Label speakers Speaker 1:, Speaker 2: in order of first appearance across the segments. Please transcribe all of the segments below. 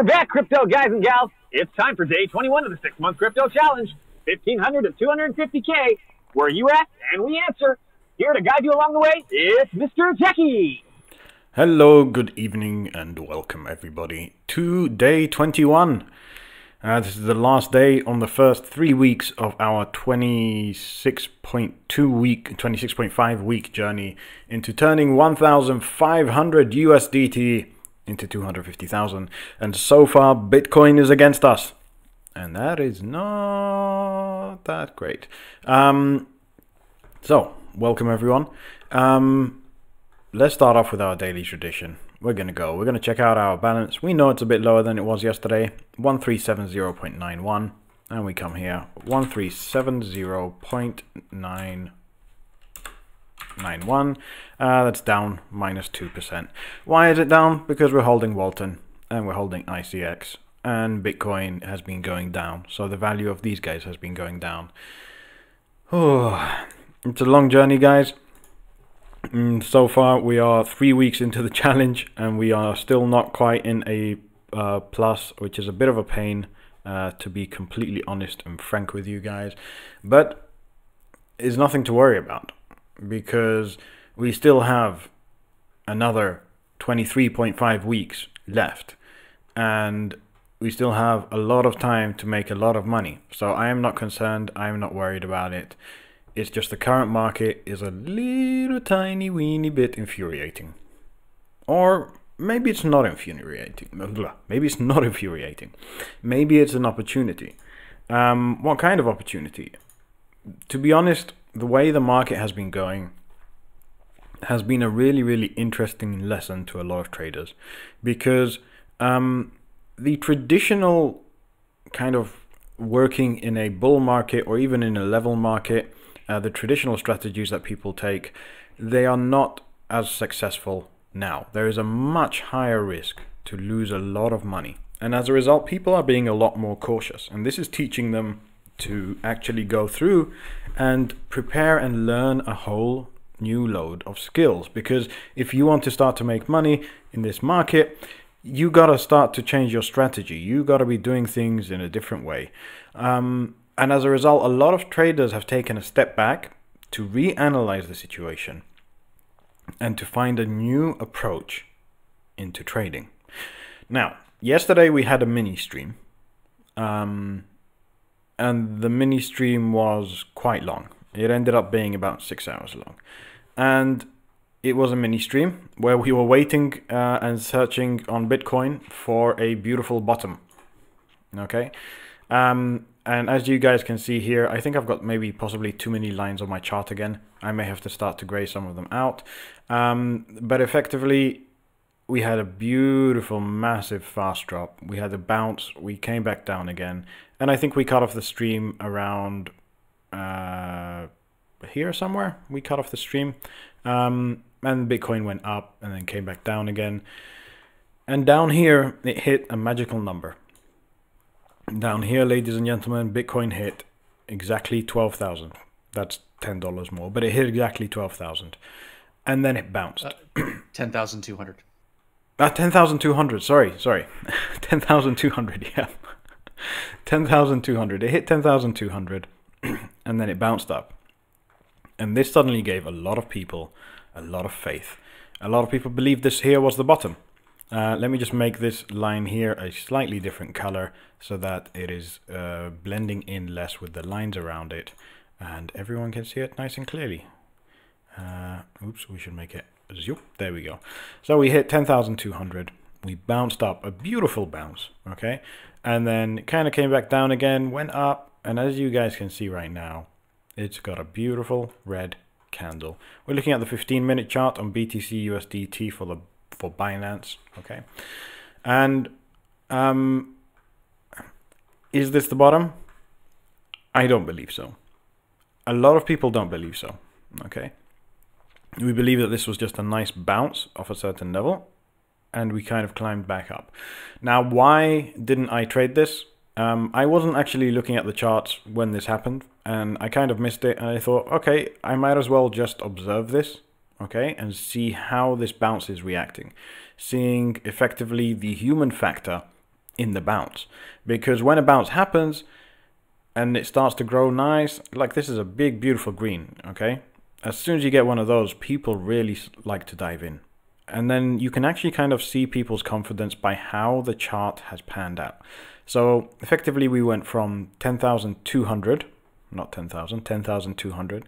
Speaker 1: We're back, crypto guys and gals. It's time for day 21 of the 6-month crypto challenge. 1,500 to 250K. Where are you at? And we answer. Here to guide you along the way, it's Mr. Techie.
Speaker 2: Hello, good evening, and welcome everybody to day 21. This is the last day on the first 3 weeks of our 26.5 week journey into turning 1,500 USDT into 250,000. And so far, Bitcoin is against us. And that is not that great. So, welcome everyone. Let's start off with our daily tradition. We're going to check out our balance. We know it's a bit lower than it was yesterday, 1370.91. And we come here, 1370.991. That's down minus 2%. Why is it down? Because we're holding Walton and we're holding ICX. And Bitcoin has been going down. So the value of these guys has been going down. Oh, it's a long journey, guys. So far we are 3 weeks into the challenge and we are still not quite in a plus, which is a bit of a pain, to be completely honest and frank with you guys, but it's nothing to worry about because we still have another 23.5 weeks left and we still have a lot of time to make a lot of money. So I am not concerned, I am not worried about it. It's just the current market is a little tiny weeny bit infuriating. Or maybe it's not infuriating. Maybe it's not infuriating. Maybe it's an opportunity. What kind of opportunity? To be honest, the way the market has been going has been a really, really interesting lesson to a lot of traders. Because the traditional kind of working in a bull market or even in a level market, the traditional strategies that people take, they are not as successful now. There is a much higher risk to lose a lot of money. And as a result, people are being a lot more cautious. And this is teaching them to actually go through and prepare and learn a whole new load of skills. Because if you want to start to make money in this market, you got to start to change your strategy. You got to be doing things in a different way. And as a result, a lot of traders have taken a step back to reanalyze the situation and to find a new approach into trading. Now, yesterday we had a mini stream, and the mini stream was quite long. It ended up being about 6 hours long. And it was a mini stream where we were waiting and searching on Bitcoin for a beautiful bottom. Okay. And as you guys can see here, I think I've got maybe possibly too many lines on my chart again. I may have to start to gray some of them out. But effectively, we had a beautiful, massive fast drop. We had a bounce. We came back down again. And I think we cut off the stream around here somewhere. We cut off the stream. And Bitcoin went up and then came back down again. And down here, it hit a magical number. Down here, ladies and gentlemen, Bitcoin hit exactly 12,000. That's $10 more, but it hit exactly 12,000. And then it bounced.
Speaker 3: 10,200.
Speaker 2: 10,200, sorry. 10,200, yeah. 10,200. It hit 10,200, and then it bounced up. And this suddenly gave a lot of people a lot of faith. A lot of people believed this here was the bottom. Let me just make this line here a slightly different color so that it is blending in less with the lines around it and everyone can see it nice and clearly. Oops, we should make it zoop. There we go. So we hit 10,200. We bounced up, a beautiful bounce, okay? And then kind of came back down again, went up, and as you guys can see right now, it's got a beautiful red candle. We're looking at the 15-minute chart on BTC USDT for Binance, okay? And is this the bottom? I don't believe so. A lot of people don't believe so, okay? We believe that this was just a nice bounce off a certain level and we kind of climbed back up. Now, why didn't I trade this? I wasn't actually looking at the charts when this happened and I kind of missed it and I thought, okay, I might as well just observe this, okay, and see how this bounce is reacting. Seeing effectively the human factor in the bounce. Because when a bounce happens and it starts to grow nice, like this is a big, beautiful green, okay? As soon as you get one of those, people really like to dive in. And then you can actually kind of see people's confidence by how the chart has panned out. So effectively we went from 10,200, not 10,000, 10,200,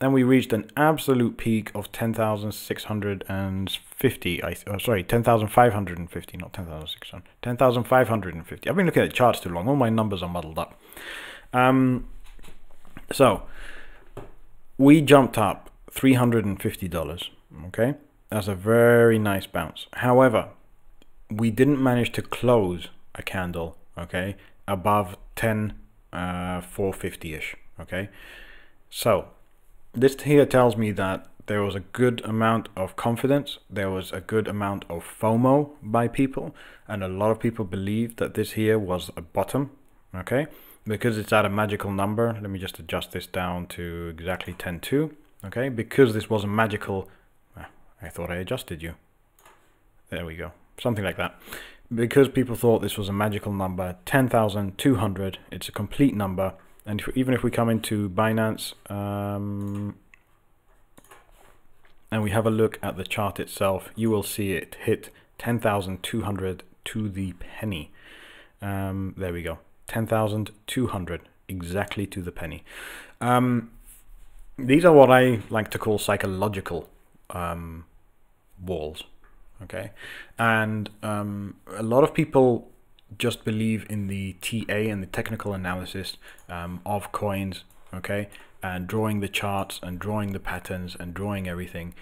Speaker 2: and we reached an absolute peak of 10,650. Sorry, 10,550, not 10,600, 10,550. I've been looking at the charts too long. All my numbers are muddled up. So we jumped up $350. Okay, that's a very nice bounce. However, we didn't manage to close a candle, okay, above 10,450-ish. Okay, so this here tells me that there was a good amount of confidence, there was a good amount of FOMO by people, and a lot of people believed that this here was a bottom, okay? Because it's at a magical number, let me just adjust this down to exactly 10.2, okay? Because this was a magical, I thought I adjusted you. There we go, something like that. Because people thought this was a magical number, 10,200, it's a complete number. And even if we come into Binance and we have a look at the chart itself, you will see it hit 10,200 to the penny. There we go, 10,200 exactly to the penny. These are what I like to call psychological walls, okay? And a lot of people just believe in the TA and the technical analysis of coins, okay, and drawing the charts and drawing the patterns and drawing everything.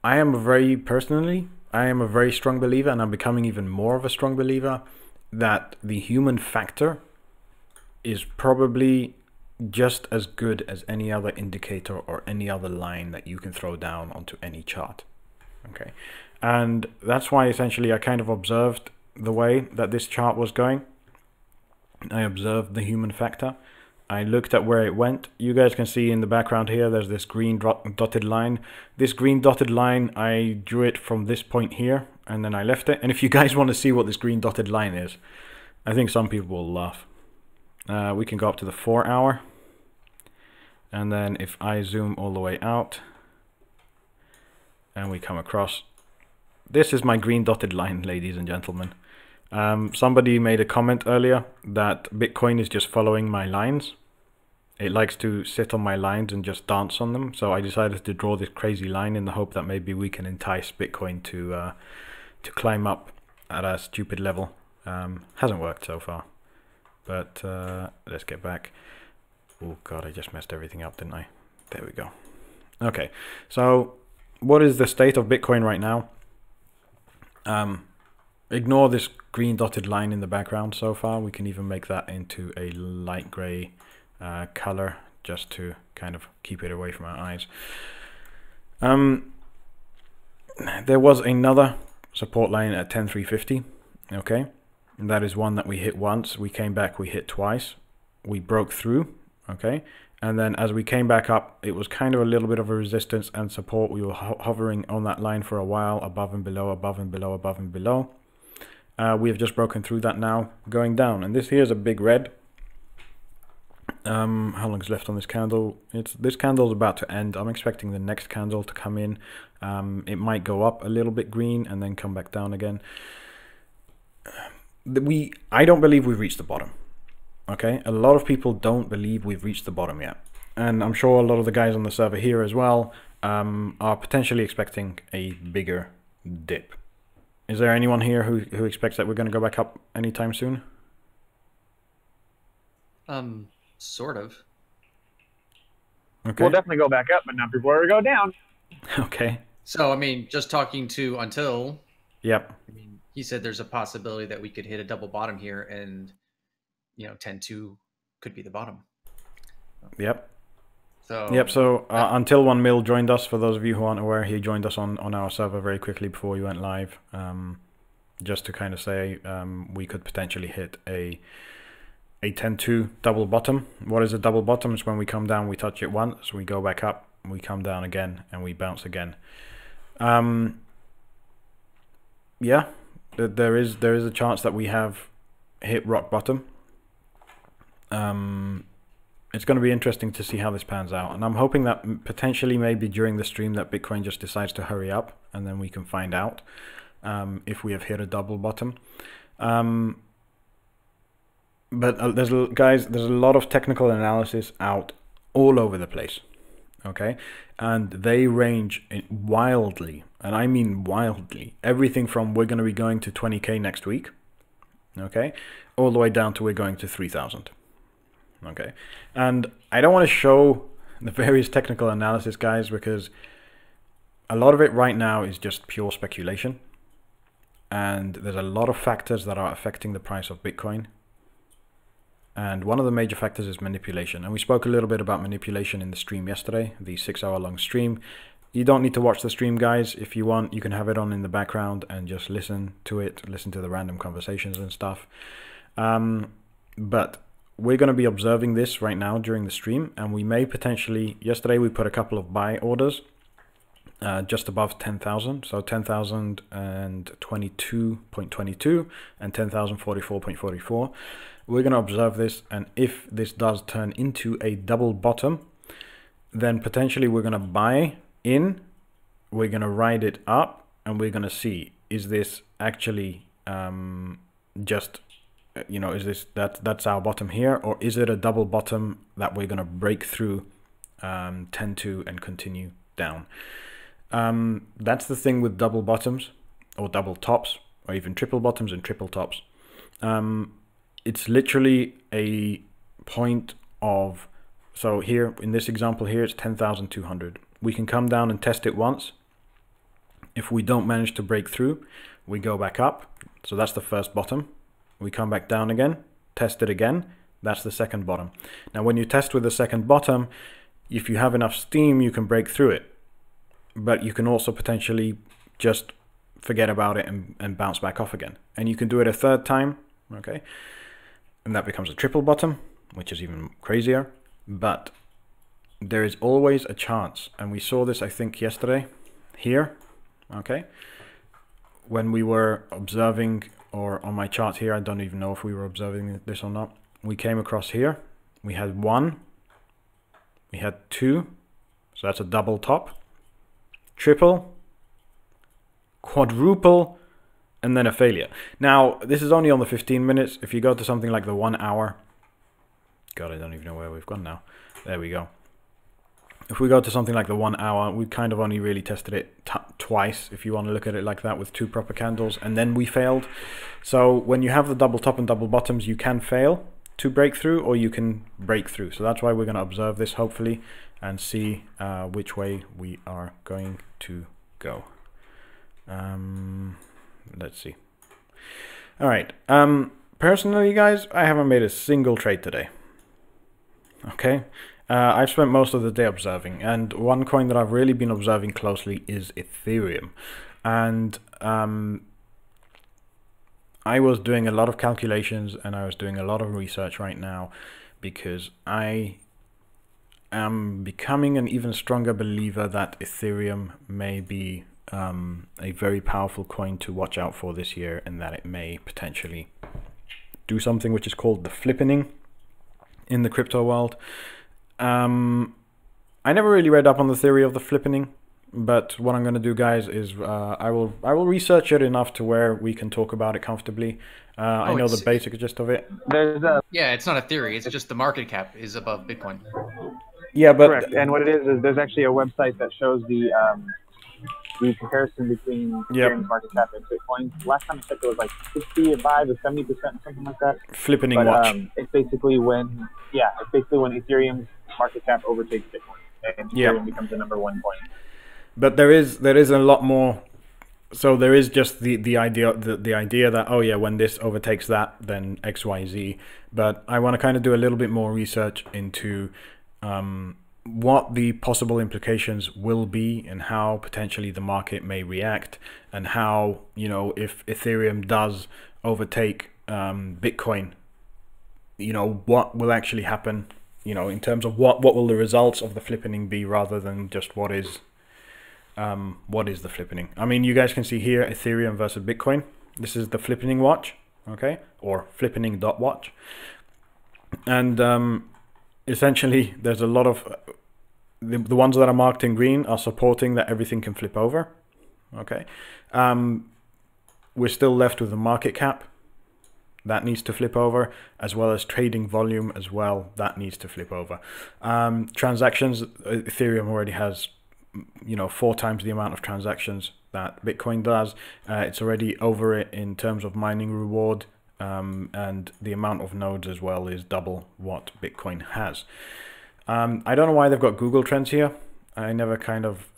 Speaker 2: I am a very strong believer, and I'm becoming even more of a strong believer, that the human factor is probably just as good as any other indicator or any other line that you can throw down onto any chart, okay? And that's why essentially I kind of observed the way that this chart was going. I observed the human factor. I looked at where it went. You guys can see in the background here, there's this green dotted line. This green dotted line, I drew it from this point here, and then I left it. And if you guys want to see what this green dotted line is, I think some people will laugh. We can go up to the 4 hour. And then if I zoom all the way out, and we come across, this is my green dotted line, ladies and gentlemen. Somebody made a comment earlier that Bitcoin is just following my lines. It likes to sit on my lines and just dance on them. So I decided to draw this crazy line in the hope that maybe we can entice Bitcoin to climb up at a stupid level. Hasn't worked so far. But let's get back. Oh god, I just messed everything up, didn't I? There we go. Okay, so what is the state of Bitcoin right now? Ignore this green dotted line in the background so far. We can even make that into a light gray color just to kind of keep it away from our eyes. There was another support line at 10,350, okay? And that is one that we hit once. We came back, we hit twice. We broke through, okay? And then as we came back up, it was kind of a little bit of a resistance and support. We were hovering on that line for a while, above and below, above and below, above and below. We have just broken through that now, going down. And this here is a big red. How long is left on this candle? This candle is about to end. I'm expecting the next candle to come in. It might go up a little bit green and then come back down again. I don't believe we've reached the bottom. Okay, a lot of people don't believe we've reached the bottom yet, and I'm sure a lot of the guys on the server here as well are potentially expecting a bigger dip. Is there anyone here who expects that we're going to go back up anytime soon?
Speaker 3: Sort of.
Speaker 2: Okay.
Speaker 1: We'll definitely go back up, but not before we go down.
Speaker 2: Okay.
Speaker 3: So, I mean, just talking to Until.
Speaker 2: Yep.
Speaker 3: I mean, he said there's a possibility that we could hit a double bottom here, and 10.2 could be the bottom.
Speaker 2: Yep.
Speaker 3: So.
Speaker 2: Yep. So Until 1 Mil joined us. For those of you who aren't aware, he joined us on our server very quickly before we went live, just to kind of say we could potentially hit a 10.2 double bottom. What is a double bottom? It's when we come down, we touch it once, we go back up, we come down again, and we bounce again. Yeah, there is a chance that we have hit rock bottom. It's going to be interesting to see how this pans out, and I'm hoping that potentially maybe during the stream that Bitcoin just decides to hurry up, and then we can find out if we have hit a double bottom. But there's a lot of technical analysis out all over the place, okay, and they range wildly, and I mean wildly. Everything from we're going to be going to 20k next week, okay, all the way down to we're going to 3,000. Okay, and I don't want to show the various technical analysis, guys, because a lot of it right now is just pure speculation, and there's a lot of factors that are affecting the price of Bitcoin, and one of the major factors is manipulation. And we spoke a little bit about manipulation in the stream yesterday, the 6-hour-long stream. You don't need to watch the stream, guys. If you want, you can have it on in the background and just listen to it, listen to the random conversations and stuff. But we're going to be observing this right now during the stream, and we may potentially, yesterday we put a couple of buy orders just above 10,000, so 10,022.22 and 10,044.44. We're going to observe this, and if this does turn into a double bottom, then potentially we're going to buy in, we're going to ride it up, and we're going to see, is this actually just, you know, is this that's our bottom here, or is it a double bottom that we're going to break through 10-2 and continue down? That's the thing with double bottoms or double tops, or even triple bottoms and triple tops. It's literally a point of, so here in this example here it's 10,200. We can come down and test it once. If we don't manage to break through, we go back up, so that's the first bottom. We come back down again, test it again, that's the second bottom. Now when you test with the second bottom, if you have enough steam, you can break through it. But you can also potentially just forget about it and bounce back off again. And you can do it a third time, okay? And that becomes a triple bottom, which is even crazier. But there is always a chance, and we saw this, I think, yesterday, here, okay? When we were observing, or on my chart here, I don't even know if we were observing this or not. We came across here, we had 1, we had 2, so that's a double top, triple, quadruple, and then a failure. Now, this is only on the 15 minutes. If you go to something like the 1 hour, God, I don't even know where we've gone now. There we go. If we go to something like the 1 hour, we kind of only really tested it twice, if you want to look at it like that, with 2 proper candles, and then we failed. So when you have the double top and double bottoms, you can fail to break through, or you can break through. So that's why we're going to observe this, hopefully, and see which way we are going to go. Let's see. All right. Personally, guys, I haven't made a single trade today. Okay. I've spent most of the day observing, and one coin that I've really been observing closely is Ethereum. And I was doing a lot of calculations, and I was doing a lot of research right now, because I am becoming an even stronger believer that Ethereum may be a very powerful coin to watch out for this year, and that it may potentially do something which is called the flippening in the crypto world. I never really read up on the theory of the flippening, but what I'm going to do, guys, is I will research it enough to where we can talk about it comfortably. I know the basic gist of it.
Speaker 3: Yeah, it's not a theory. It's just the market cap is above Bitcoin.
Speaker 2: Yeah, but
Speaker 1: correct. And what it is there's actually a website that shows the comparison between Ethereum's market cap and Bitcoin. Last time I checked, it was like 65 to 70%, something like that.
Speaker 2: Flippening watch.
Speaker 1: It's basically when Ethereum's market cap overtakes Bitcoin, and Ethereum becomes the #1 coin.
Speaker 2: But there is a lot more. So there is just the idea that, oh yeah, when this overtakes that, then XYZ. But I want to kind of do a little bit more research into what the possible implications will be, and how potentially the market may react, and how, you know, if Ethereum does overtake Bitcoin, you know, what will actually happen, you know, in terms of what will the results of the flippening be, rather than just what is the flippening. I mean, you guys can see here Ethereum versus Bitcoin. This is the flippening watch, okay, or flippening.watch. And essentially, there's a lot of the ones that are marked in green are supporting that everything can flip over. Okay, we're still left with the market cap. That needs to flip over, as well as trading volume as well. That needs to flip over. Transactions, Ethereum already has, 4 times the amount of transactions that Bitcoin does. It's already over it in terms of mining reward, and the amount of nodes as well is double what Bitcoin has. I don't know why they've got Google Trends here. I never kind of,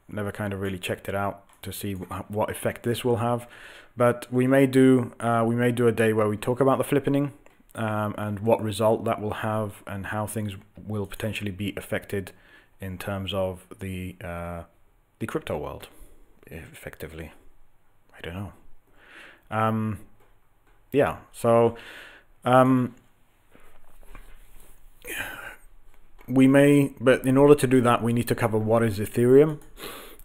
Speaker 2: really checked it out to see what effect this will have. But we may do a day where we talk about the flippening, and what result that will have, and how things will potentially be affected in terms of the crypto world, effectively. I don't know. Yeah. So we may, but in order to do that, we need to cover what is Ethereum.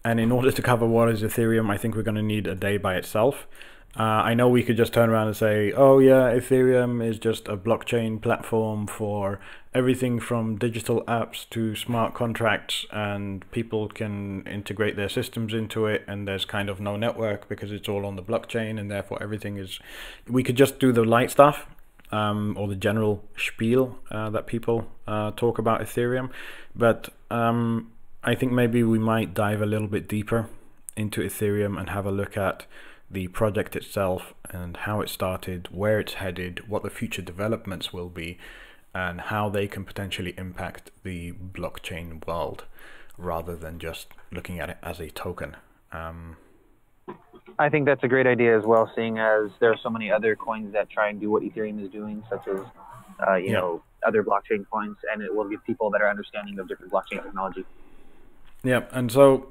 Speaker 2: And in order to cover what is Ethereum, I think we're going to need a day by itself. I know we could just turn around and say, oh yeah, Ethereum is just a blockchain platform for everything from digital apps to smart contracts, and people can integrate their systems into it, and there's kind of no network because it's all on the blockchain, and therefore everything is... We could just do the light stuff, or the general spiel that people talk about Ethereum. But I think maybe we might dive a little bit deeper into Ethereum and have a look at the project itself and how it started, where it's headed, what the future developments will be, and how they can potentially impact the blockchain world, rather than just looking at it as a token.
Speaker 4: I think that's a great idea as well, seeing as there are so many other coins that try and do what Ethereum is doing, such as other blockchain coins, and it will give people a better understanding of different blockchain technology.
Speaker 2: Yeah, and so,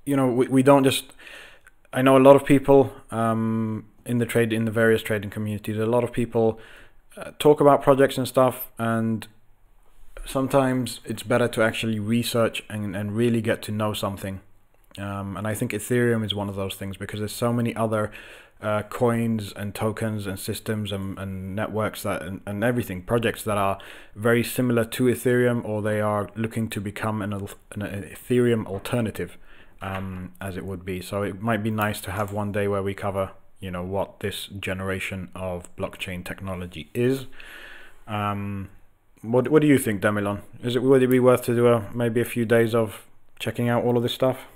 Speaker 2: we don't just... I know a lot of people in the various trading communities, a lot of people talk about projects and stuff, and sometimes it's better to actually research and really get to know something. And I think Ethereum is one of those things, because there's so many other coins and tokens and systems and networks and everything, projects that are very similar to Ethereum, or they are looking to become an Ethereum alternative, as it would be. So it might be nice to have one day where we cover, what this generation of blockchain technology is. What do you think, Demilon? Would it be worth to do maybe a few days of checking out all of this stuff?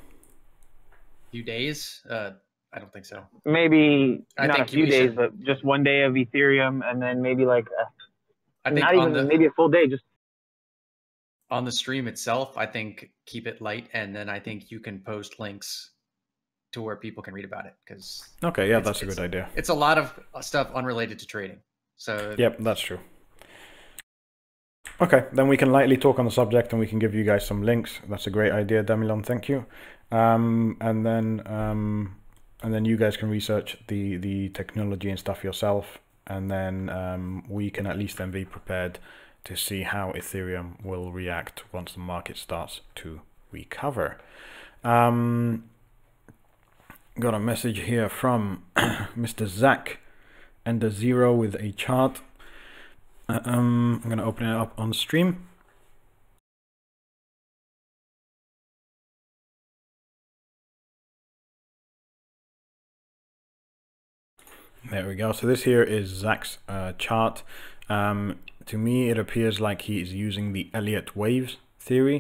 Speaker 3: Few days? I don't think so.
Speaker 4: Maybe not a few days, but just one day of Ethereum, and then maybe like maybe a full day. Just
Speaker 3: on the stream itself, I think keep it light, and then I think you can post links to where people can read about it. Because
Speaker 2: okay, yeah, that's a good idea.
Speaker 3: It's a lot of stuff unrelated to trading. So
Speaker 2: yep, that's true. Okay, then we can lightly talk on the subject, and we can give you guys some links. That's a great idea, Demilon. Thank you. And then you guys can research the technology and stuff yourself, and then we can at least then be prepared to see how Ethereum will react once the market starts to recover. Got a message here from Mr. Zach and a 0 with a chart. I'm going to open it up on stream. There we go. So this here is Zach's chart. To me, it appears like he is using the Elliott waves theory,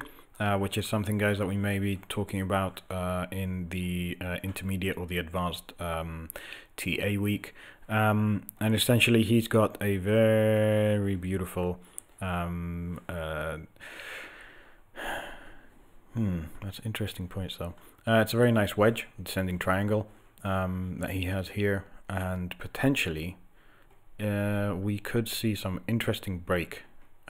Speaker 2: which is something, guys, that we may be talking about in the intermediate or the advanced TA week. And essentially, he's got a very beautiful that's interesting points, though. It's a very nice wedge, descending triangle that he has here. And potentially we could see some interesting break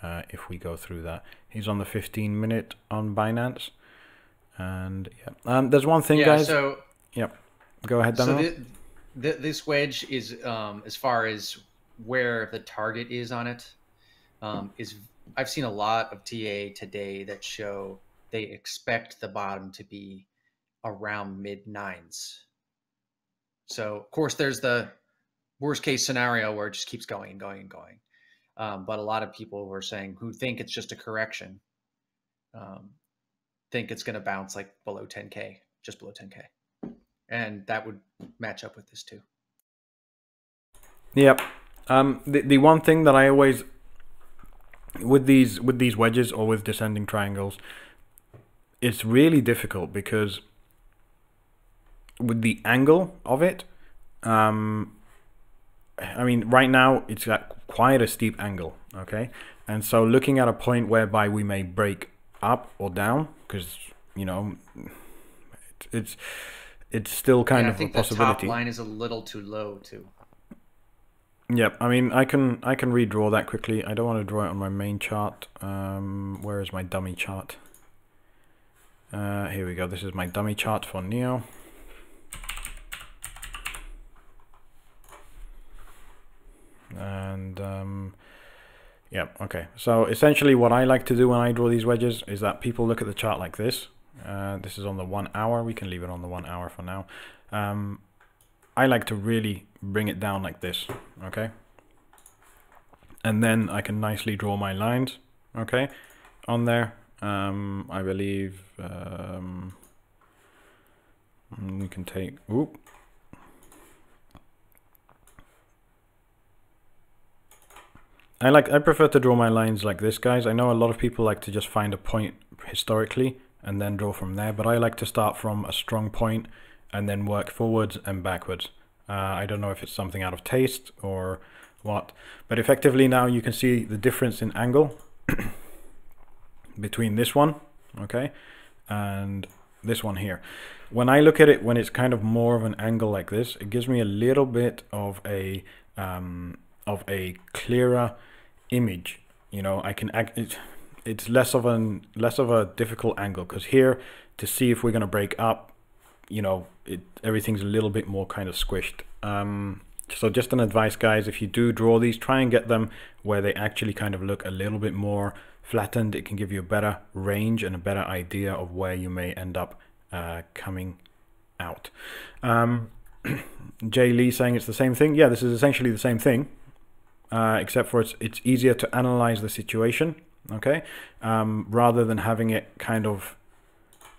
Speaker 2: if we go through that. He's on the 15-minute on Binance, and yeah, there's one thing, guys.
Speaker 3: So
Speaker 2: yep, go ahead, Daniel.
Speaker 3: So this wedge is as far as where the target is on it is. I've seen a lot of TA today that show they expect the bottom to be around mid-9s. So of course there's the worst case scenario where it just keeps going and going and going. But a lot of people were saying who think it's just a correction, think it's going to bounce like below 10K, just below 10K. And that would match up with this too.
Speaker 2: Yep. The one thing that I always, with these wedges or with descending triangles, it's really difficult because with the angle of it, I mean, right now it's at quite a steep angle, okay? And so looking at a point whereby we may break up or down, because, you know, it's still kind of a possibility. I think the top
Speaker 3: line is a little too low too.
Speaker 2: Yep, I mean, I can redraw that quickly. I don't want to draw it on my main chart. Where is my dummy chart? Here we go. This is my dummy chart for Neo. And yeah, okay. So essentially what I like to do when I draw these wedges is that people look at the chart like this. This is on the 1 hour. We can leave it on the 1 hour for now. I like to really bring it down like this, okay? And then I can nicely draw my lines, okay, on there. I believe we can take, oop. I prefer to draw my lines like this, guys. I know a lot of people like to just find a point historically and then draw from there, but I like to start from a strong point and then work forwards and backwards. I don't know if it's something out of taste or what, but effectively now you can see the difference in angle between this one, okay, and this one here. When I look at it, when it's kind of more of an angle like this, it gives me a little bit of a clearer image. You know, I can act. It's less of a difficult angle, because here to see if we're going to break up, you know, everything's a little bit more kind of squished. So just an advice, guys, if you do draw these, try and get them where they actually kind of look a little bit more flattened. It can give you a better range and a better idea of where you may end up coming out. Jay Lee saying it's the same thing. Yeah, this is essentially the same thing, except for it's easier to analyze the situation, okay, rather than having it kind of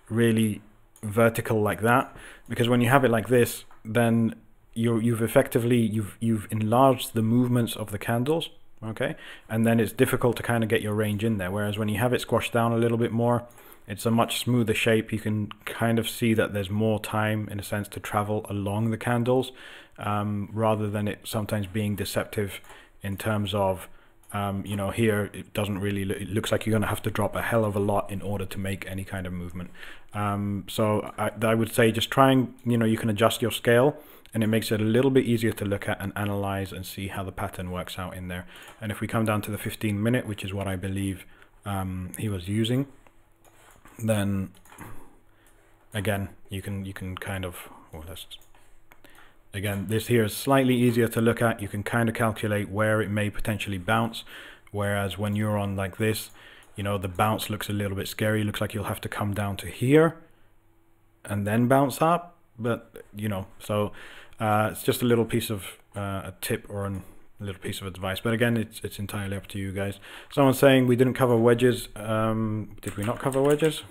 Speaker 2: really vertical like that, because when you have it like this, then you've enlarged the movements of the candles, okay, and then it's difficult to kind of get your range in there. Whereas when you have it squashed down a little bit more, it's a much smoother shape. You can kind of see that there's more time, in a sense, to travel along the candles, rather than it sometimes being deceptive in terms of, you know, here it doesn't really it looks like you're going to have to drop a hell of a lot in order to make any kind of movement. So I would say just try and, you know, you can adjust your scale, and it makes it a little bit easier to look at and analyze and see how the pattern works out in there. And if we come down to the 15-minute, which is what I believe he was using, then again you can kind of, well, again, this here is slightly easier to look at. You can kind of calculate where it may potentially bounce, whereas when you're on like this, you know, the bounce looks a little bit scary. Looks like you'll have to come down to here and then bounce up. But, you know, so it's just a little piece of a tip or a little piece of advice. But again, it's entirely up to you guys. Someone's saying we didn't cover wedges. Did we not cover wedges?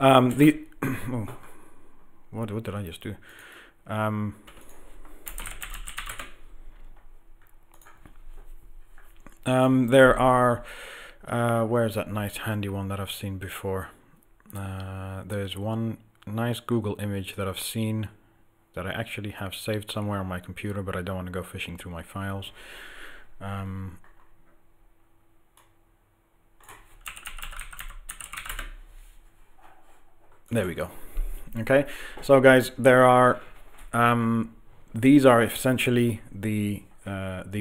Speaker 2: Oh, what did I just do? There are, where's that nice handy one that I've seen before? There's one nice Google image that I've seen that I actually have saved somewhere on my computer, but I don't want to go fishing through my files. There we go. Okay, so guys, there are these are essentially the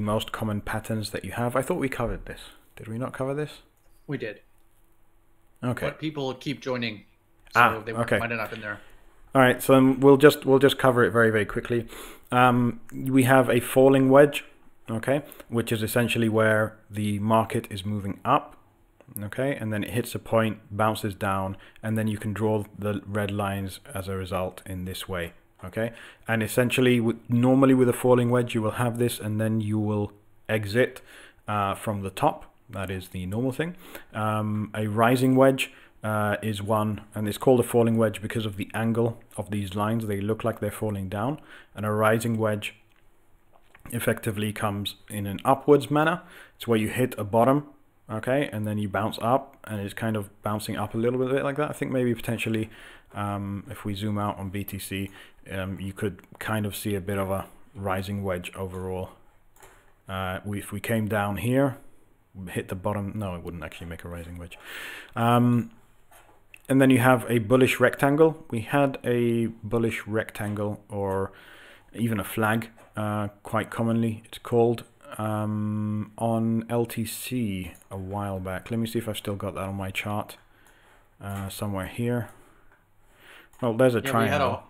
Speaker 2: most common patterns that you have. I thought we covered this. Did we not cover this?
Speaker 3: We did.
Speaker 2: Okay.
Speaker 3: But people keep joining, so they weren't ended up in there.
Speaker 2: All right, so we'll just cover it very, very quickly. We have a falling wedge, okay, which is essentially where the market is moving up, okay, and then it hits a point, bounces down, and then you can draw the red lines as a result in this way, okay. And essentially, normally with a falling wedge, you will have this, and then you will exit from the top. That is the normal thing. A rising wedge is one, and it's called a falling wedge because of the angle of these lines. They look like they're falling down, and a rising wedge effectively comes in an upwards manner. It's where you hit a bottom, okay, and then you bounce up, and it's kind of bouncing up a little bit like that. I think maybe potentially if we zoom out on BTC, you could kind of see a bit of a rising wedge overall. If we came down here, hit the bottom, no, it wouldn't actually make a rising wedge. And then you have a bullish rectangle. We had a bullish rectangle, or even a flag, quite commonly it's called, on LTC a while back. Let me see if I've still got that on my chart somewhere here. Oh, there's a triangle.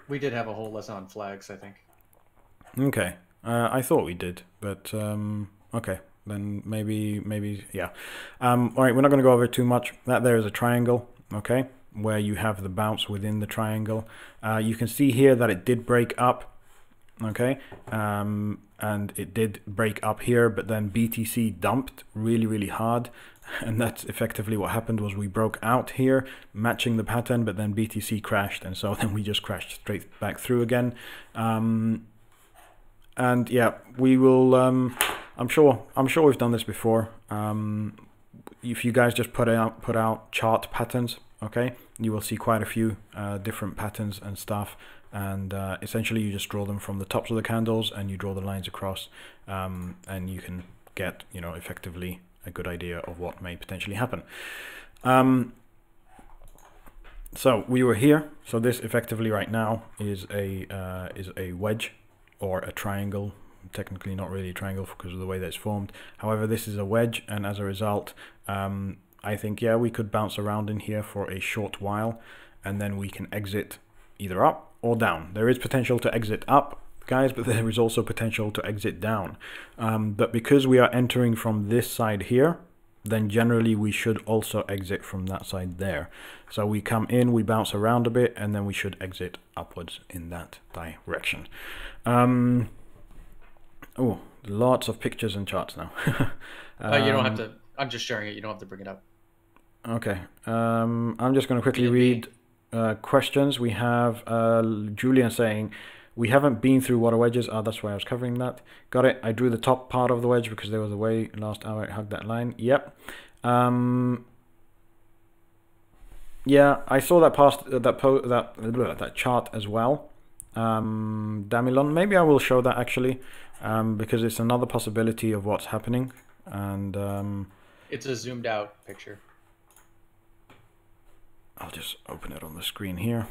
Speaker 3: We did have a whole lesson on flags, I think.
Speaker 2: Okay, I thought we did, but okay, then maybe yeah. All right, we're not going to go over it too much. That there is a triangle, okay, where you have the bounce within the triangle. You can see here that it did break up, okay, and it did break up here, but then BTC dumped really hard, and that's effectively what happened. Was we broke out here matching the pattern, but then BTC crashed, and so then we just crashed straight back through again. And yeah, we will I'm sure we've done this before. If you guys just put out chart patterns, okay, you will see quite a few different patterns and stuff, and essentially you just draw them from the tops of the candles and you draw the lines across, and you can get, you know, effectively a good idea of what may potentially happen. So we were here, so this effectively right now is a wedge or a triangle. Technically not really a triangle because of the way that it's formed. However, this is a wedge, and as a result, I think, yeah, we could bounce around in here for a short while, and then we can exit either up or down. There is potential to exit up, guys, but there is also potential to exit down. But because we are entering from this side here, then generally we should also exit from that side there. So we come in, we bounce around a bit, and then we should exit upwards in that direction. Oh, lots of pictures and charts now.
Speaker 3: You don't have to. I'm just sharing it. You don't have to bring it up.
Speaker 2: Okay. I'm just going to quickly read questions. We have Julian saying, we haven't been through water wedges. Oh, that's why I was covering that. Got it. I drew the top part of the wedge because there was a way last hour it hugged that line. Yep. Yeah, I saw that past that chart as well. Damilon, maybe I will show that actually, because it's another possibility of what's happening. And
Speaker 3: it's a zoomed out picture.
Speaker 2: I'll just open it on the screen here.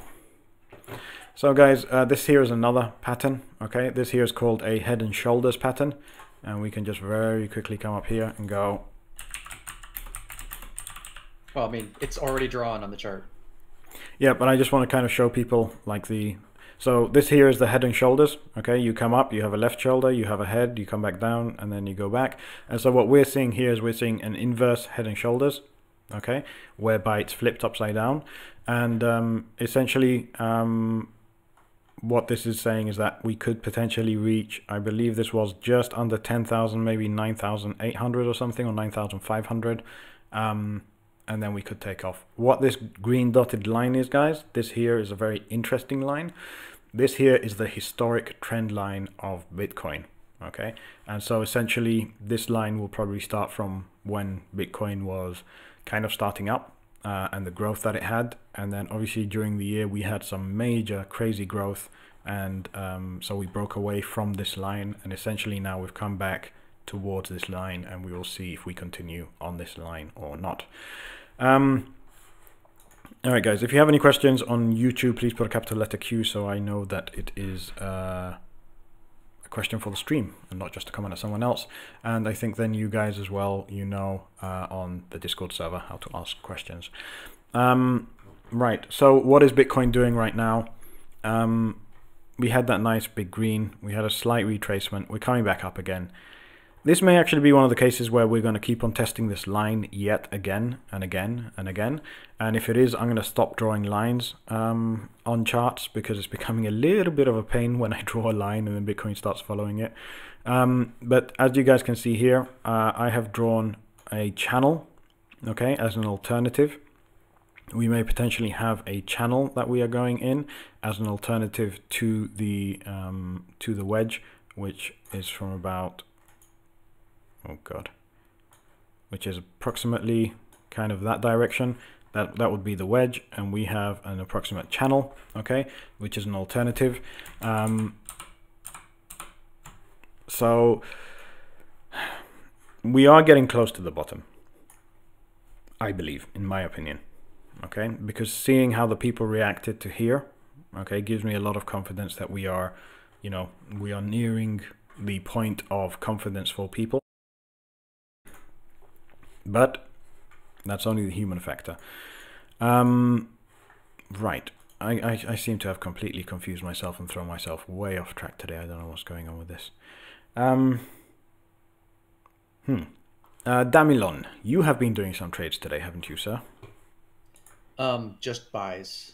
Speaker 2: So guys, this here is another pattern. Okay, this here is called a head and shoulders pattern, and we can just very quickly come up here and go.
Speaker 3: Well, I mean, it's already drawn on the chart.
Speaker 2: Yeah, but I just want to kind of show people like the. So this here is the head and shoulders. Okay, you come up, you have a left shoulder, you have a head, you come back down, and then you go back. And so what we're seeing here is we're seeing an inverse head and shoulders. Okay, whereby it's flipped upside down, and essentially what this is saying is that we could potentially reach, I believe this was just under 10,000, maybe 9,800 or something, or 9,500, and then we could take off. What this green dotted line is, guys, this here is a very interesting line. This here is the historic trend line of Bitcoin. Okay, and so essentially this line will probably start from when Bitcoin was kind of starting up, and the growth that it had, and then obviously during the year we had some major crazy growth, and so we broke away from this line, and essentially now we've come back towards this line, and we will see if we continue on this line or not. All right, guys, if you have any questions on YouTube, please put a capital letter Q so I know that it is a question for the stream and not just a comment at someone else. And I think then you guys as well, you know, on the Discord server how to ask questions. Right, so what is Bitcoin doing right now? We had that nice big green, we had a slight retracement, we're coming back up again. this may actually be one of the cases where we're going to keep on testing this line yet again and again and again. And if it is, I'm going to stop drawing lines on charts, because it's becoming a little bit of a pain when I draw a line and then Bitcoin starts following it. But as you guys can see here, I have drawn a channel, okay, as an alternative. We may potentially have a channel that we are going in as an alternative to the wedge, which is from about, oh god, which is approximately kind of that direction. That would be the wedge, and we have an approximate channel, okay, which is an alternative. So we are getting close to the bottom, I believe, in my opinion. Okay, because seeing how the people reacted to here, okay, gives me a lot of confidence that we are, you know, we are nearing the point of confidence for people. But that's only the human factor. Right, I seem to have completely confused myself and thrown myself way off track today. I don't know what's going on with this. Damilon, you have been doing some trades today, haven't you, sir?
Speaker 3: Just buys.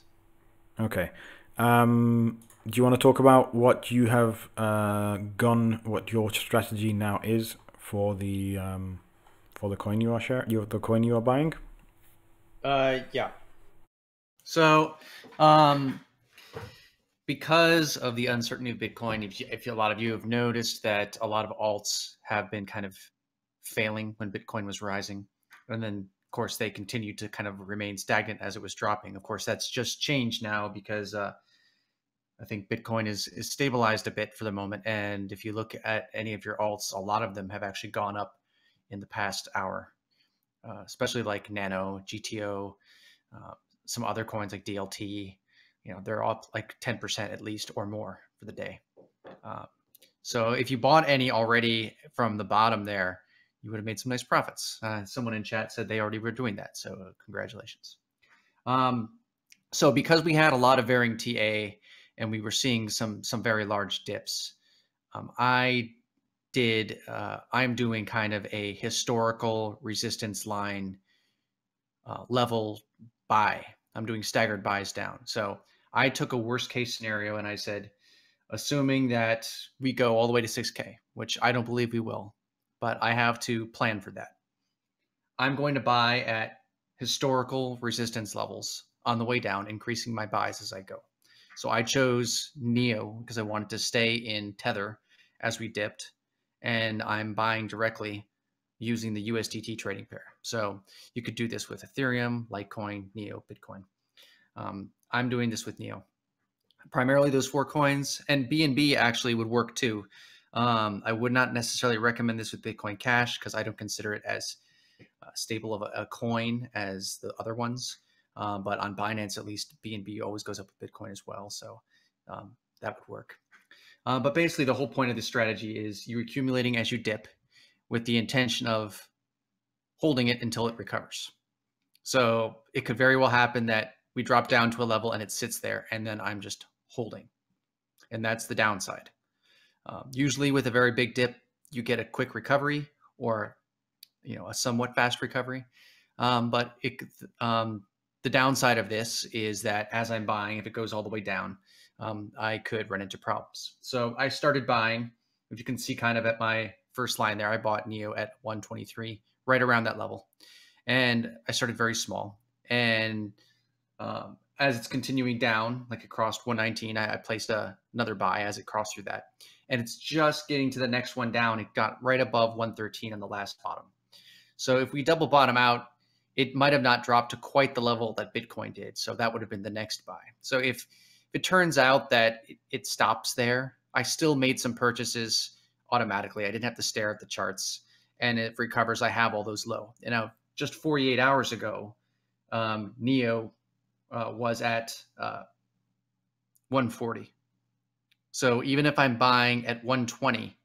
Speaker 2: Okay. Do you want to talk about what you have what your strategy now is for the coin you are the coin you are buying?
Speaker 3: Yeah. So, because of the uncertainty of Bitcoin, if a lot of you have noticed that a lot of alts have been kind of failing when Bitcoin was rising, and then of course they continued to kind of remain stagnant as it was dropping. Of course, that's just changed now because I think Bitcoin is stabilized a bit for the moment. And if you look at any of your alts, a lot of them have actually gone up in the past hour, especially like Nano, GTO, some other coins like DLT. You know, they're up like 10% at least or more for the day. So if you bought any already from the bottom there, you would have made some nice profits. Someone in chat said they already were doing that. So congratulations. So because we had a lot of varying TA and we were seeing some very large dips, I'm doing kind of a historical resistance line level buy. I'm doing staggered buys down. So I took a worst case scenario and I said, assuming that we go all the way to 6K, which I don't believe we will, but I have to plan for that. I'm going to buy at historical resistance levels on the way down, increasing my buys as I go. So I chose NEO because I wanted to stay in Tether as we dipped, and I'm buying directly using the USDT trading pair. So you could do this with Ethereum, Litecoin, NEO, Bitcoin. I'm doing this with NEO. Primarily those 4 coins, and BNB actually would work too. I would not necessarily recommend this with Bitcoin Cash because I don't consider it as stable of a coin as the other ones. But on Binance, at least, BNB always goes up with Bitcoin as well. So that would work. But basically, the whole point of this strategy is you're accumulating as you dip with the intention of holding it until it recovers. So it could very well happen that we drop down to a level and it sits there, and then I'm just holding. And that's the downside. Usually with a very big dip, you get a quick recovery or a somewhat fast recovery. But the downside of this is that as I'm buying, if it goes all the way down, I could run into problems. So I started buying. If you can see kind of at my first line there, I bought NEO at 123, right around that level. And I started very small. And as it's continuing down, like it crossed 119, I placed another buy as it crossed through that. And it's just getting to the next one down. It got right above 113 on the last bottom. So if we double bottom out, it might have not dropped to quite the level that Bitcoin did. So that would have been the next buy. So if it turns out that it stops there, I still made some purchases automatically. I didn't have to stare at the charts. And if it recovers, I have all those low. And now, just 48 hours ago, NEO was at 140. So even if I'm buying at 120,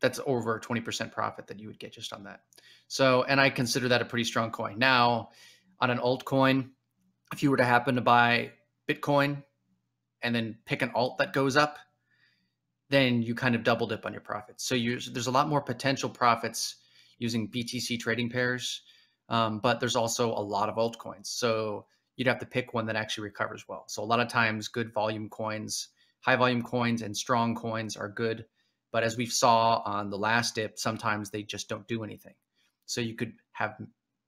Speaker 3: that's over a 20% profit that you would get just on that. So, and I consider that a pretty strong coin. Now, on an altcoin, if you were to happen to buy Bitcoin and then pick an alt that goes up, then you kind of double dip on your profits. So there's a lot more potential profits using BTC trading pairs, but there's also a lot of altcoins. So you'd have to pick one that actually recovers well. So a lot of times good volume coins, high volume coins and strong coins are good. But as we saw on the last dip, sometimes they just don't do anything. So you could have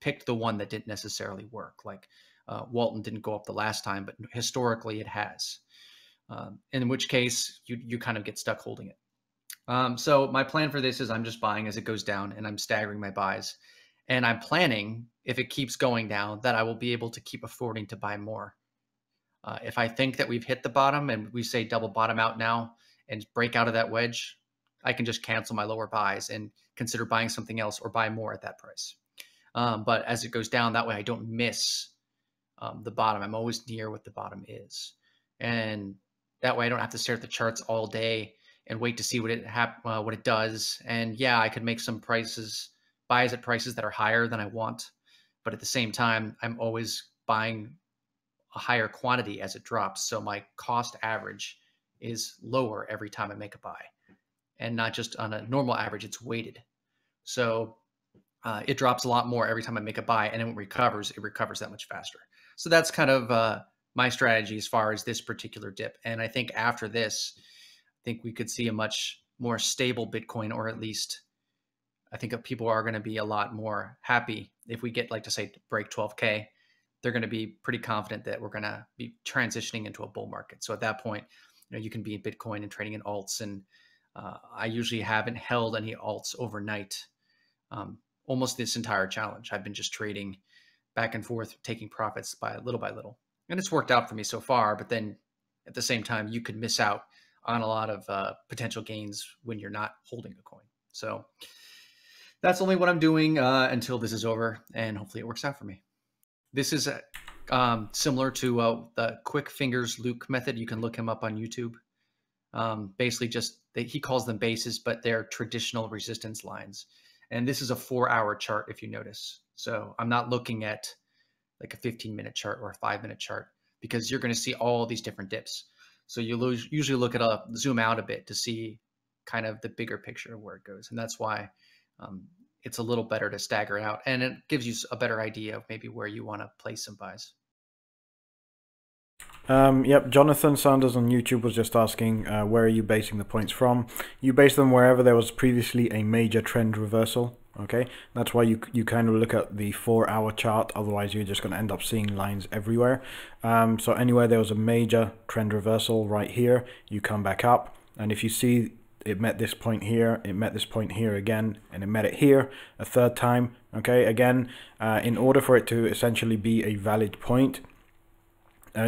Speaker 3: picked the one that didn't necessarily work. Like Walton didn't go up the last time, but historically it has. In which case you kind of get stuck holding it. So my plan for this is I'm just buying as it goes down and I'm staggering my buys. And I'm planning, if it keeps going down, that I will be able to keep affording to buy more. If I think that we've hit the bottom and we say double bottom out now and break out of that wedge, I can just cancel my lower buys and consider buying something else or buy more at that price. But as it goes down, that way I don't miss the bottom. I'm always near what the bottom is. And that way I don't have to stare at the charts all day and wait to see what it does. And yeah, I could make some buys at prices that are higher than I want. But at the same time, I'm always buying a higher quantity as it drops. So my cost average is lower every time I make a buy. And not just on a normal average, it's weighted. So it drops a lot more every time I make a buy. And then when it recovers that much faster. So that's kind of my strategy as far as this particular dip. And I think after this, I think we could see a much more stable Bitcoin, or at least I think people are going to be a lot more happy if we get, like to say, break 12K. They're going to be pretty confident that we're going to be transitioning into a bull market. So at that point, you can be in Bitcoin and trading in alts. And I usually haven't held any alts overnight. Almost this entire challenge, I've been just trading back and forth, taking profits by little. And it's worked out for me so far. But then at the same time, you could miss out on a lot of potential gains when you're not holding a coin. So that's only what I'm doing until this is over. And hopefully it works out for me. This is similar to the Quick Fingers Luke method. You can look him up on YouTube. Basically he calls them bases, but they're traditional resistance lines. And this is a 4-hour chart, if you notice. So I'm not looking at like a 15-minute chart or a 5-minute chart, because you're going to see all these different dips. So you usually look at zoom out a bit to see kind of the bigger picture of where it goes. And that's why it's a little better to stagger it out. And it gives you a better idea of maybe where you want to place some buys.
Speaker 2: Yep, Jonathan Sanders on YouTube was just asking, where are you basing the points from? You base them wherever there was previously a major trend reversal. Okay, that's why you kind of look at the 4-hour chart. Otherwise, you're just going to end up seeing lines everywhere. So anywhere there was a major trend reversal right here, you come back up. And if you see it met this point here, it met this point here again, and it met it here a third time. Okay, again, in order for it to essentially be a valid point,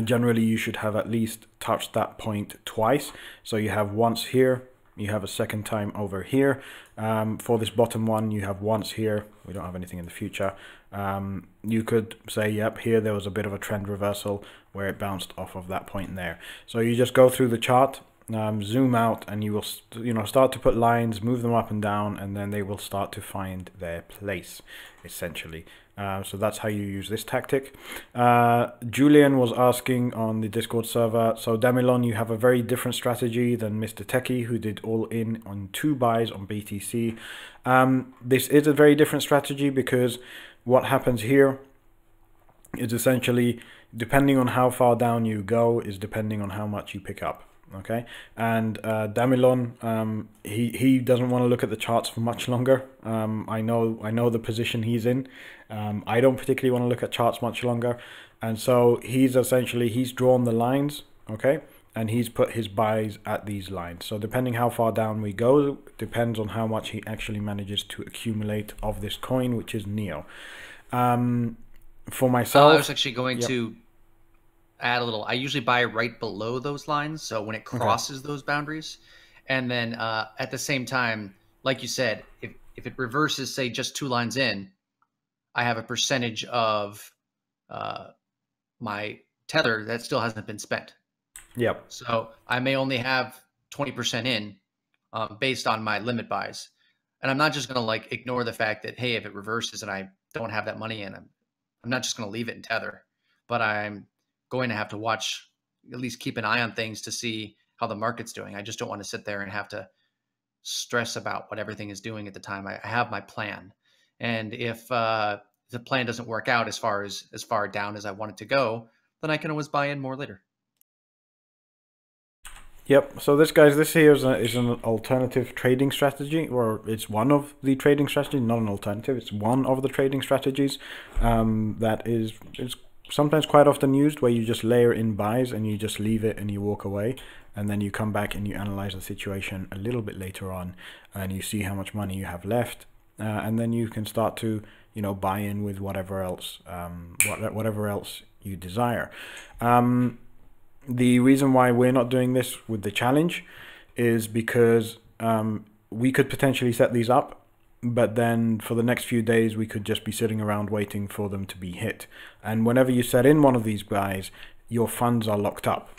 Speaker 2: generally you should have at least touched that point twice. So you have once here, you have a second time over here. For this bottom one, you have once here. We don't have anything in the future. You could say, yep, here there was a bit of a trend reversal where it bounced off of that point there. So you just go through the chart, zoom out, and you will start to put lines, move them up and down, and then they will start to find their place, essentially. So that's how you use this tactic. Julian was asking on the Discord server, so Demilon, you have a very different strategy than Mr. Techie, who did all in on 2 buys on BTC. This is a very different strategy, because what happens here is essentially, depending on how far down you go, is depending on how much you pick up. Okay, and Damilon, he doesn't want to look at the charts for much longer. I know the position he's in. I don't particularly want to look at charts much longer, and so he's drawn the lines. Okay, and he's put his buys at these lines. So depending how far down we go, depends on how much he actually manages to accumulate of this coin, which is Neo. For myself,
Speaker 3: I was actually going to add a little. I usually buy right below those lines, so when it crosses those boundaries, and then at the same time, like you said, if it reverses, say just 2 lines in, I have a percentage of my tether that still hasn't been spent.
Speaker 2: Yep.
Speaker 3: So I may only have 20% in based on my limit buys, and I'm not just going to like ignore the fact that, hey, if it reverses and I don't have that money in, I'm not just going to leave it in tether, but I'm going to have to watch, at least keep an eye on things to see how the market's doing. I just don't want to sit there and have to stress about what everything is doing at the time. I have my plan, and if the plan doesn't work out as far down as I want it to go, then I can always buy in more later.
Speaker 2: Yep. So this here is an alternative trading strategy, or it's one of the trading strategies, not an alternative. It's one of the trading strategies that is sometimes quite often used, where you just layer in buys and you just leave it and you walk away, and then you come back and you analyze the situation a little bit later on, and you see how much money you have left, and then you can start to buy in with whatever else you desire. The reason why we're not doing this with the challenge is because we could potentially set these up, but then for the next few days we could just be sitting around waiting for them to be hit. And whenever you set in one of these buys, your funds are locked up.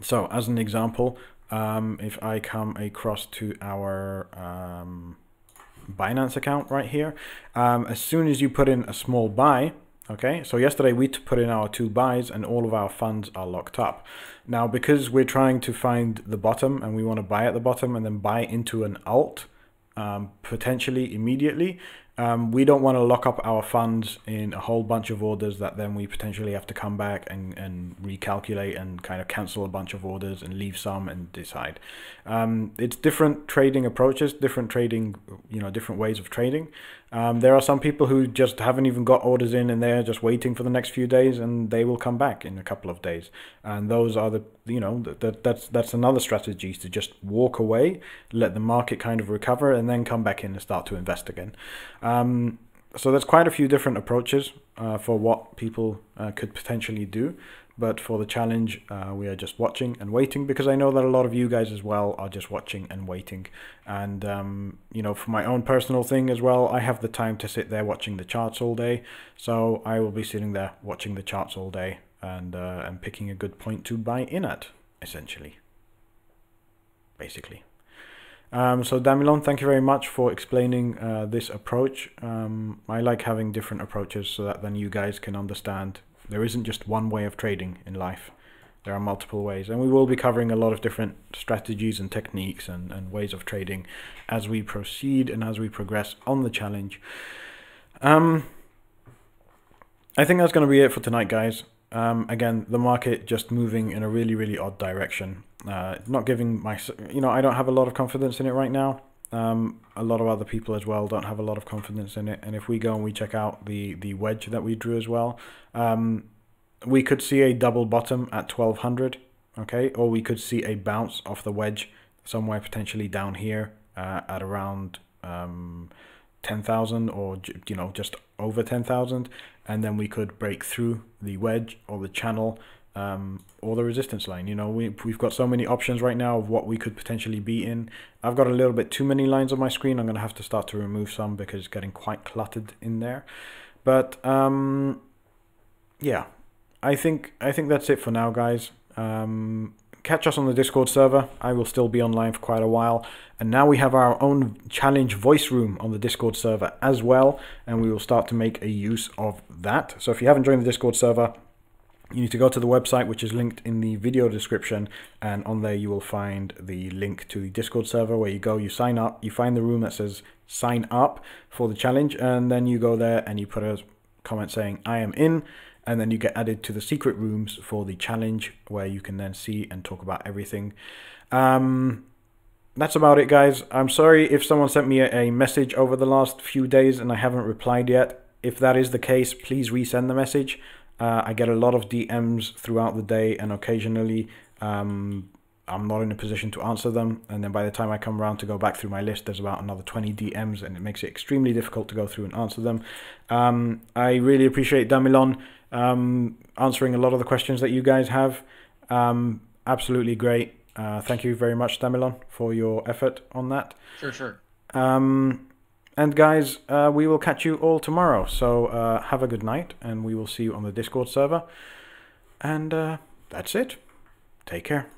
Speaker 2: So as an example, if I come across to our Binance account right here, as soon as you put in a small buy, okay, so yesterday we put in our 2 buys and all of our funds are locked up. Now, because we're trying to find the bottom and we want to buy at the bottom and then buy into an alt, potentially immediately, we don't want to lock up our funds in a whole bunch of orders that then we potentially have to come back and recalculate and kind of cancel a bunch of orders and leave some and decide. It's different trading approaches, different trading, different ways of trading. There are some people who just haven't even got orders in and they're just waiting for the next few days, and they will come back in a couple of days. And those are that's another strategy, is to just walk away, let the market kind of recover, and then come back in and start to invest again. So there's quite a few different approaches for what people could potentially do. But for the challenge, we are just watching and waiting, because I know that a lot of you guys as well are just watching and waiting. And, for my own personal thing as well, I have the time to sit there watching the charts all day. So I will be sitting there watching the charts all day and picking a good point to buy in at, essentially. Basically. So Damilon, thank you very much for explaining this approach. I like having different approaches so that then you guys can understand there isn't just one way of trading in life. There are multiple ways, and we will be covering a lot of different strategies and techniques and ways of trading as we proceed and as we progress on the challenge. I think that's going to be it for tonight, guys. Again, the market just moving in a really, really odd direction. Not giving my, I don't have a lot of confidence in it right now. A lot of other people as well don't have a lot of confidence in it. And if we go and we check out the wedge that we drew as well, we could see a double bottom at 1200, okay? Or we could see a bounce off the wedge somewhere potentially down here at around 10,000 or, just over 10,000. And then we could break through the wedge or the channel or the resistance line. We've got so many options right now of what we could potentially be in. I've got a little bit too many lines on my screen. I'm going to have to start to remove some because it's getting quite cluttered in there. But yeah, I think that's it for now, guys. Catch us on the Discord server. I will still be online for quite a while. And now we have our own challenge voice room on the Discord server as well. And we will start to make a use of that. So if you haven't joined the Discord server, you need to go to the website, which is linked in the video description. And on there you will find the link to the Discord server, where you go, you sign up, you find the room that says sign up for the challenge. And then you go there and you put a comment saying I am in. And then you get added to the secret rooms for the challenge, where you can then see and talk about everything. That's about it, guys. I'm sorry if someone sent me a message over the last few days and I haven't replied yet. If that is the case, please resend the message. I get a lot of DMs throughout the day, and occasionally I'm not in a position to answer them. And then by the time I come around to go back through my list, there's about another 20 DMs, and it makes it extremely difficult to go through and answer them. I really appreciate Damilon answering a lot of the questions that you guys have. Absolutely great. Thank you very much, Damilon, for your effort on that.
Speaker 3: Sure.
Speaker 2: And guys, we will catch you all tomorrow. So have a good night, and we will see you on the Discord server. And that's it. Take care.